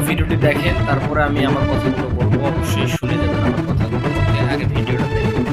ভিডিওটি দেখেন, তারপরে আমি আমার কথাগুলো বলবো, অবশ্যই শুনে যাবেন আমার কথাগুলো। ওকে, আগে ভিডিওটা দেখেন।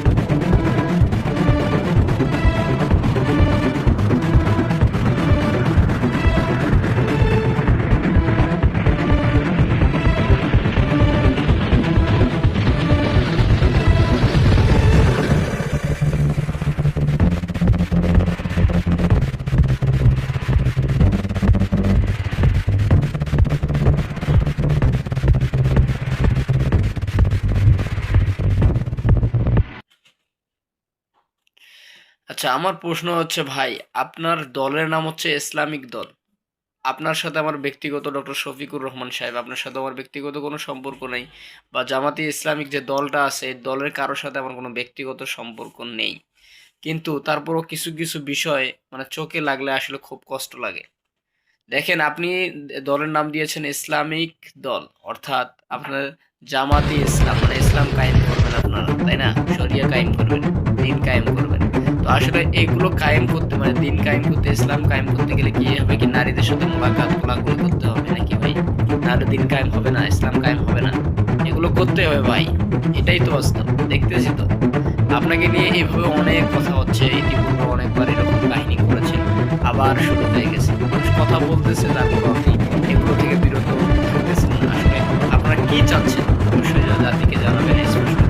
আচ্ছা, আমার প্রশ্ন হচ্ছে ভাই, আপনার দলের নাম হচ্ছে ইসলামিক দল। আপনার সাথে আমার ব্যক্তিগত ডক্টর শফিকুর রহমান সাহেব, আপনার সাথে আমার ব্যক্তিগত কোনো সম্পর্ক নেই, বা জামাতে ইসলামিক যে দলটা আছে এই দলের কারোর সাথে আমার কোনো ব্যক্তিগত সম্পর্ক নেই। কিন্তু তারপরও কিছু কিছু বিষয় মানে চোখে লাগলে আসলে খুব কষ্ট লাগে। দেখেন, আপনি দলের নাম দিয়েছেন ইসলামিক দল, অর্থাৎ আপনার জামাতে ইসলাম মানে ইসলাম কায়েম করবেন আপনারা, তাই না? শরিয়া কায়েম করবেন, দিন কায়েম করবেন। তো আসলে এগুলো কায়েম করতে মানে দিন কায়েম করতে, ইসলাম কায়েম করতে গেলে কি হবে, কি নারীদের সাথে মোলাকাত কোলাকুলি করতে হবে নাকি ভাই? নাহলে দিন কায়েম হবে না, ইসলাম কায়েম হবে না। এগুলো করতে হবে ভাই, এটাই তো বাস্তব, দেখতেছি তো। আপনাকে নিয়ে এভাবে অনেক কথা হচ্ছে, ইতিপূর্বে অনেকবার এরকম কাহিনী করেছেন, আবার শুরু হয়ে গেছে। মানুষ কথা বলতেছে, তারপর আপনি এগুলো থেকে বিরত থাকতেছেন না। আসলে আপনারা কি চাচ্ছেন অবশ্যই জাতিকে জানাবেন স্পষ্ট।